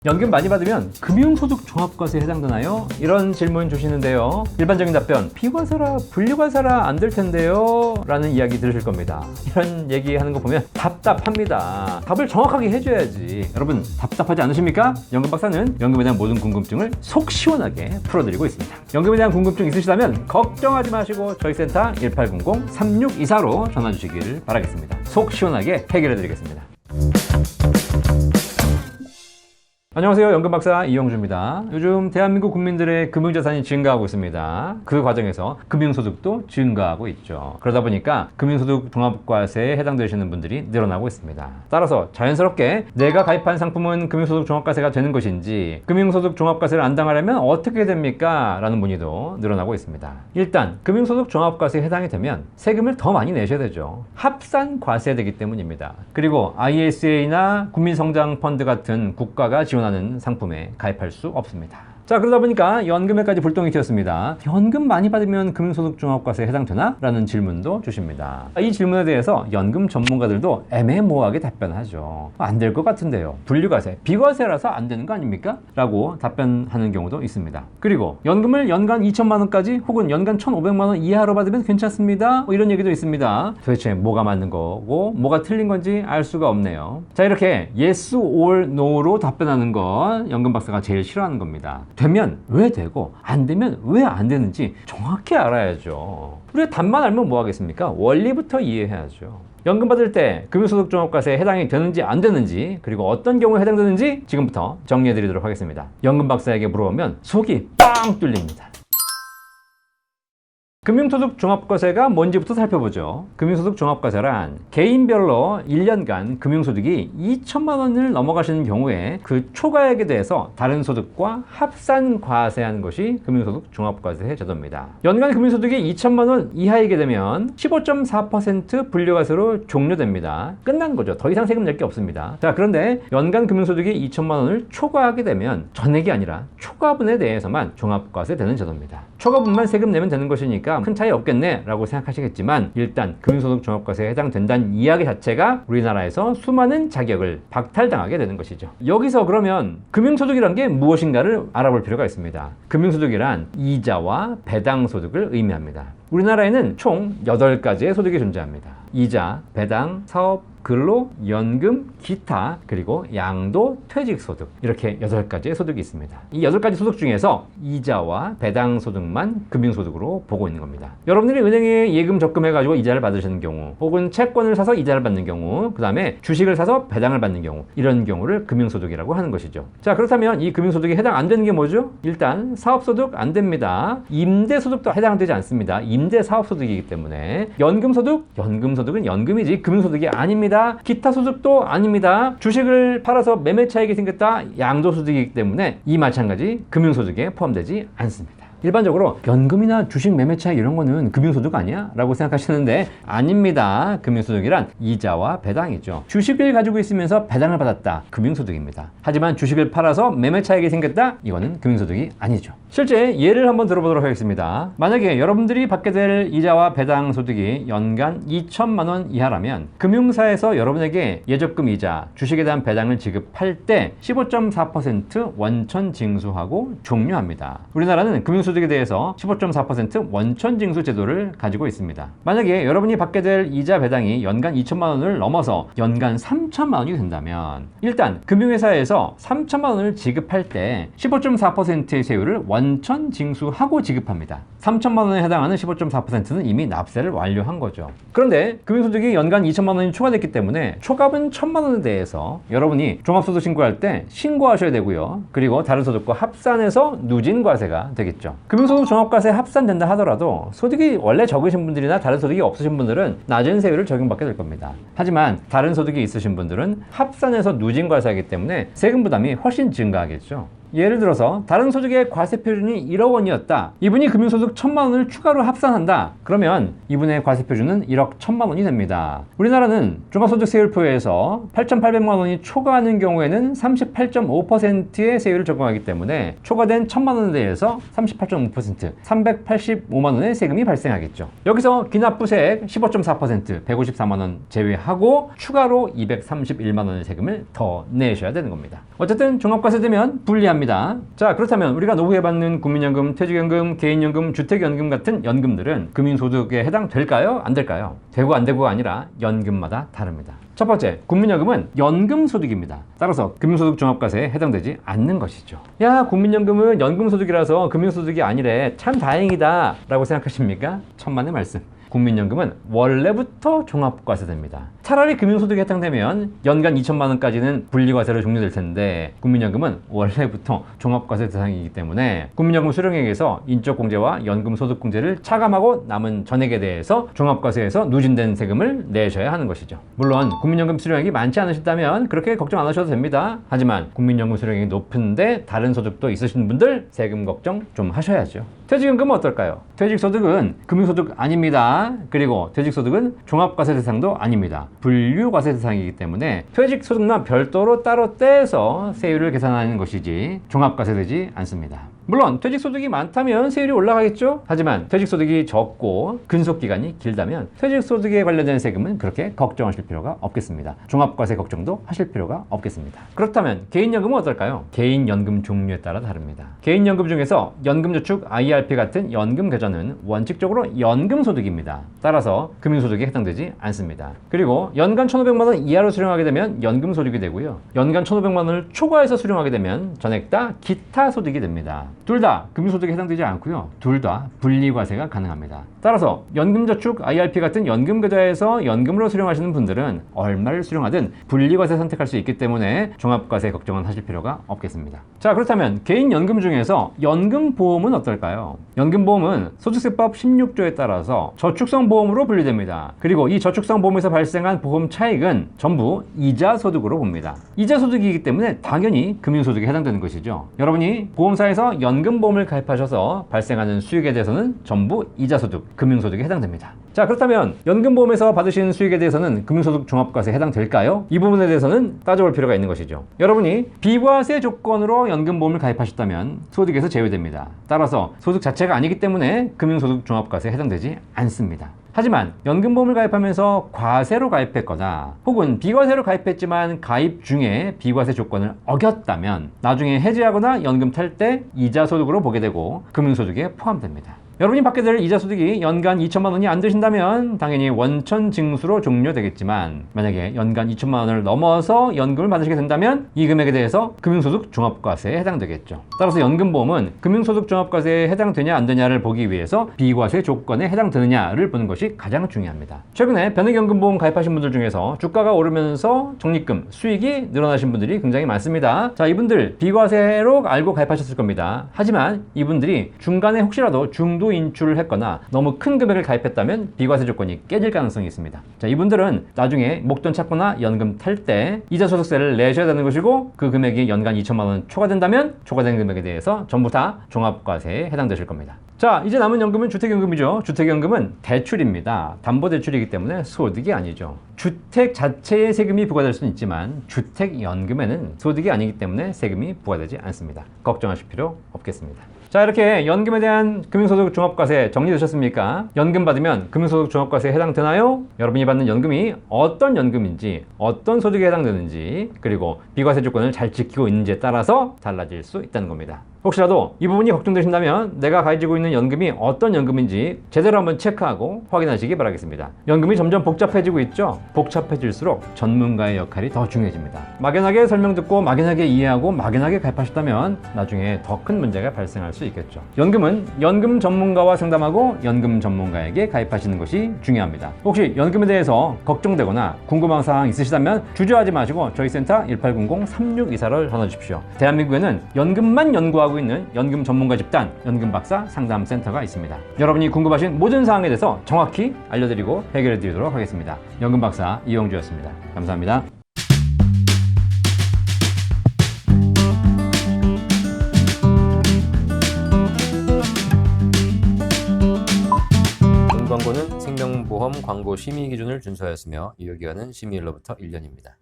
연금 많이 받으면 금융소득 종합과세에 해당되나요? 이런 질문 주시는데요. 일반적인 답변, 비과세라 분리과세라 안 될 텐데요 라는 이야기 들으실 겁니다. 이런 얘기하는 거 보면 답답합니다. 답을 정확하게 해줘야지. 여러분 답답하지 않으십니까? 연금박사는 연금에 대한 모든 궁금증을 속 시원하게 풀어드리고 있습니다. 연금에 대한 궁금증 있으시다면 걱정하지 마시고 저희 센터 1800-3624로 전화 주시기를 바라겠습니다. 속 시원하게 해결해 드리겠습니다. 안녕하세요. 연금박사 이영주입니다. 요즘 대한민국 국민들의 금융자산이 증가하고 있습니다. 그 과정에서 금융소득도 증가하고 있죠. 그러다 보니까 금융소득 종합과세에 해당되시는 분들이 늘어나고 있습니다. 따라서 자연스럽게 내가 가입한 상품은 금융소득 종합과세가 되는 것인지, 금융소득 종합과세를 안 당하려면 어떻게 됩니까? 라는 문의도 늘어나고 있습니다. 일단 금융소득 종합과세에 해당이 되면 세금을 더 많이 내셔야 되죠. 합산과세되기 때문입니다. 그리고 ISA나 국민성장펀드 같은 국가가 지원하는 상품에 가입할 수 없습니다. 자, 그러다 보니까 연금에까지 불똥이 튀었습니다. 연금 많이 받으면 금융소득 종합과세에 해당되나? 라는 질문도 주십니다. 이 질문에 대해서 연금 전문가들도 애매모호하게 답변하죠. 안 될 것 같은데요. 분리과세, 비과세라서 안 되는 거 아닙니까? 라고 답변하는 경우도 있습니다. 그리고 연금을 연간 2천만 원까지 혹은 연간 1,500만 원 이하로 받으면 괜찮습니다. 이런 얘기도 있습니다. 도대체 뭐가 맞는 거고 뭐가 틀린 건지 알 수가 없네요. 자, 이렇게 yes or no로 답변하는 건 연금박사가 제일 싫어하는 겁니다. 되면 왜 되고 안 되면 왜 안 되는지 정확히 알아야죠. 우리가 답만 알면 뭐 하겠습니까? 원리부터 이해해야죠. 연금 받을 때 금융소득 종합과세에 해당이 되는지 안 되는지, 그리고 어떤 경우에 해당되는지 지금부터 정리해 드리도록 하겠습니다. 연금 박사에게 물어보면 속이 빵 뚫립니다. 금융소득 종합과세가 뭔지부터 살펴보죠. 금융소득 종합과세란 개인별로 1년간 금융소득이 2천만 원을 넘어가시는 경우에 그 초과액에 대해서 다른 소득과 합산과세하는 것이 금융소득 종합과세 제도입니다. 연간 금융소득이 2천만 원 이하이게 되면 15.4% 분류과세로 종료됩니다. 끝난 거죠. 더 이상 세금 낼 게 없습니다. 자, 그런데 연간 금융소득이 2천만 원을 초과하게 되면 전액이 아니라 초과분에 대해서만 종합과세 되는 제도입니다. 초과분만 세금 내면 되는 것이니까 큰 차이 없겠네 라고 생각하시겠지만, 일단 금융소득 종합과세에 해당된다는 이야기 자체가 우리나라에서 수많은 자격을 박탈당하게 되는 것이죠. 여기서 그러면 금융소득이란 게 무엇인가를 알아볼 필요가 있습니다. 금융소득이란 이자와 배당소득을 의미합니다. 우리나라에는 총 8가지의 소득이 존재합니다. 이자, 배당, 사업, 근로, 연금, 기타, 그리고 양도, 퇴직소득, 이렇게 8가지의 소득이 있습니다. 이 8가지 소득 중에서 이자와 배당소득만 금융소득으로 보고 있는 겁니다. 여러분들이 은행에 예금 적금해가지고 이자를 받으시는 경우, 혹은 채권을 사서 이자를 받는 경우, 그 다음에 주식을 사서 배당을 받는 경우, 이런 경우를 금융소득이라고 하는 것이죠. 자, 그렇다면 이 금융소득에 해당 안 되는 게 뭐죠? 일단 사업소득 안 됩니다. 임대소득도 해당되지 않습니다. 임대사업소득이기 때문에. 연금소득? 연금소득은 연금이지 금융소득이 아닙니다. 기타 소득도 아닙니다. 주식을 팔아서 매매 차익이 생겼다? 양도소득이기 때문에 이 마찬가지 금융소득에 포함되지 않습니다. 일반적으로 연금이나 주식 매매 차익 이런 거는 금융소득 아니야? 라고 생각하시는데 아닙니다. 금융소득이란 이자와 배당이죠. 주식을 가지고 있으면서 배당을 받았다. 금융소득입니다. 하지만 주식을 팔아서 매매 차익이 생겼다? 이거는 금융소득이 아니죠. 실제 예를 한번 들어보도록 하겠습니다. 만약에 여러분들이 받게 될 이자와 배당 소득이 연간 2천만 원 이하라면 금융사에서 여러분에게 예적금 이자, 주식에 대한 배당을 지급할 때 15.4% 원천 징수하고 종료합니다. 우리나라는 금융소득에 대해서 15.4% 원천 징수 제도를 가지고 있습니다. 만약에 여러분이 받게 될 이자 배당이 연간 2천만 원을 넘어서 연간 3천만 원이 된다면, 일단 금융회사에서 3천만 원을 지급할 때 15.4%의 세율을 원천 징수하고 지급합니다. 3천만 원에 해당하는 15.4%는 이미 납세를 완료한 거죠. 그런데 금융소득이 연간 2천만 원이 초과됐기 때문에 초과분 1천만 원에 대해서 여러분이 종합소득 신고할 때 신고하셔야 되고요. 그리고 다른 소득과 합산해서 누진과세가 되겠죠. 금융소득 종합과세 합산된다 하더라도 소득이 원래 적으신 분들이나 다른 소득이 없으신 분들은 낮은 세율을 적용받게 될 겁니다. 하지만 다른 소득이 있으신 분들은 합산해서 누진과세하기 때문에 세금 부담이 훨씬 증가하겠죠. 예를 들어서 다른 소득의 과세 표준이 1억 원이었다. 이분이 금융소득 1,000만 원을 추가로 합산한다. 그러면 이분의 과세 표준은 1억 1,000만 원이 됩니다. 우리나라는 종합소득 세율표에서 8,800만 원이 초과하는 경우에는 38.5%의 세율을 적용하기 때문에 초과된 1,000만 원에 대해서 38.5%, 385만 원의 세금이 발생하겠죠. 여기서 기납부세액 15.4%, 154만 원 제외하고 추가로 231만 원의 세금을 더 내셔야 되는 겁니다. 어쨌든 종합과세 되면 불리합니다. 자, 그렇다면 우리가 노후에 받는 국민연금, 퇴직연금, 개인연금, 주택연금 같은 연금들은 금융소득에 해당될까요? 안 될까요? 되고 안 되고가 아니라 연금마다 다릅니다. 첫 번째, 국민연금은 연금소득입니다. 따라서 금융소득 종합과세에 해당되지 않는 것이죠. 야, 국민연금은 연금소득이라서 금융소득이 아니래. 참 다행이다 라고 생각하십니까? 천만의 말씀. 국민연금은 원래부터 종합과세됩니다. 차라리 금융소득에 해당되면 연간 2천만 원까지는 분리과세로 종료될 텐데 국민연금은 원래부터 종합과세 대상이기 때문에 국민연금 수령액에서 인적공제와 연금소득공제를 차감하고 남은 전액에 대해서 종합과세에서 누진된 세금을 내셔야 하는 것이죠. 물론 국민연금 수령액이 많지 않으셨다면 그렇게 걱정 안 하셔도 됩니다. 하지만 국민연금 수령액이 높은데 다른 소득도 있으신 분들 세금 걱정 좀 하셔야죠. 퇴직연금은 어떨까요? 퇴직소득은 금융소득 아닙니다. 그리고 퇴직소득은 종합과세 대상도 아닙니다. 분류과세 대상이기 때문에 퇴직소득만 별도로 따로 떼서 세율을 계산하는 것이지 종합과세되지 않습니다. 물론 퇴직소득이 많다면 세율이 올라가겠죠? 하지만 퇴직소득이 적고 근속기간이 길다면 퇴직소득에 관련된 세금은 그렇게 걱정하실 필요가 없겠습니다. 종합과세 걱정도 하실 필요가 없겠습니다. 그렇다면 개인연금은 어떨까요? 개인연금 종류에 따라 다릅니다. 개인연금 중에서 연금저축, IRP 같은 연금계좌는 원칙적으로 연금소득입니다. 따라서 금융소득에 해당되지 않습니다. 그리고 연간 1,500만 원 이하로 수령하게 되면 연금소득이 되고요. 연간 1,500만 원을 초과해서 수령하게 되면 전액 다 기타 소득이 됩니다. 둘 다 금융소득에 해당되지 않고요. 둘 다 분리과세가 가능합니다. 따라서 연금저축, IRP 같은 연금계좌에서 연금으로 수령하시는 분들은 얼마를 수령하든 분리과세 선택할 수 있기 때문에 종합과세 걱정은 하실 필요가 없겠습니다. 자, 그렇다면 개인연금 중에서 연금보험은 어떨까요? 연금보험은 소득세법 16조에 따라서 저축성보험으로 분류됩니다. 그리고 이 저축성보험에서 발생한 보험 차익은 전부 이자소득으로 봅니다. 이자소득이기 때문에 당연히 금융소득에 해당되는 것이죠. 여러분이 보험사에서 연금보험을 가입하셔서 발생하는 수익에 대해서는 전부 이자소득, 금융소득에 해당됩니다. 자, 그렇다면 연금보험에서 받으신 수익에 대해서는 금융소득 종합과세에 해당될까요? 이 부분에 대해서는 따져볼 필요가 있는 것이죠. 여러분이 비과세 조건으로 연금보험을 가입하셨다면 소득에서 제외됩니다. 따라서 소득 자체가 아니기 때문에 금융소득 종합과세에 해당되지 않습니다. 하지만 연금보험을 가입하면서 과세로 가입했거나 혹은 비과세로 가입했지만 가입 중에 비과세 조건을 어겼다면 나중에 해지하거나 연금 탈 때 이자소득으로 보게 되고 금융소득에 포함됩니다. 여러분이 받게 될 이자소득이 연간 2천만 원이 안 되신다면 당연히 원천징수로 종료되겠지만 만약에 연간 2천만 원을 넘어서 연금을 받으시게 된다면 이 금액에 대해서 금융소득 종합과세에 해당되겠죠. 따라서 연금보험은 금융소득 종합과세에 해당되냐 안 되냐를 보기 위해서 비과세 조건에 해당되느냐를 보는 것이 가장 중요합니다. 최근에 변액연금보험 가입하신 분들 중에서 주가가 오르면서 적립금, 수익이 늘어나신 분들이 굉장히 많습니다. 자, 이분들 비과세로 알고 가입하셨을 겁니다. 하지만 이분들이 중간에 혹시라도 중도 인출을 했거나 너무 큰 금액을 가입했다면 비과세 조건이 깨질 가능성이 있습니다. 자, 이분들은 나중에 목돈 찾거나 연금 탈 때 이자소득세를 내셔야 되는 것이고 그 금액이 연간 2천만 원 초과된다면 초과된 금액에 대해서 전부 다 종합과세에 해당되실 겁니다. 자, 이제 남은 연금은 주택연금이죠. 주택연금은 대출입니다. 담보대출이기 때문에 소득이 아니죠. 주택 자체의 세금이 부과될 수는 있지만 주택연금에는 소득이 아니기 때문에 세금이 부과되지 않습니다. 걱정하실 필요 없겠습니다. 자, 이렇게 연금에 대한 금융소득 종합과세 정리되셨습니까? 연금 받으면 금융소득 종합과세에 해당되나요? 여러분이 받는 연금이 어떤 연금인지, 어떤 소득에 해당되는지, 그리고 비과세 조건을 잘 지키고 있는지에 따라서 달라질 수 있다는 겁니다. 혹시라도 이 부분이 걱정되신다면 내가 가지고 있는 연금이 어떤 연금인지 제대로 한번 체크하고 확인하시기 바라겠습니다. 연금이 점점 복잡해지고 있죠? 복잡해질수록 전문가의 역할이 더 중요해집니다. 막연하게 설명 듣고 막연하게 이해하고 막연하게 가입하셨다면 나중에 더 큰 문제가 발생할 수 있겠죠. 연금은 연금 전문가와 상담하고 연금 전문가에게 가입하시는 것이 중요합니다. 혹시 연금에 대해서 걱정되거나 궁금한 사항 있으시다면 주저하지 마시고 저희 센터 1800-3624를 전화 주십시오. 대한민국에는 연금만 연구하고 있는 연금 전문가 집단 연금박사 상담센터가 있습니다. 여러분이 궁금하신 모든 사항에 대해서 정확히 알려드리고 해결해 드리도록 하겠습니다. 연금박사 이용주였습니다. 감사합니다. 광고 심의 기준을 준수하였으며 유효기간은 심의일로부터 1년입니다.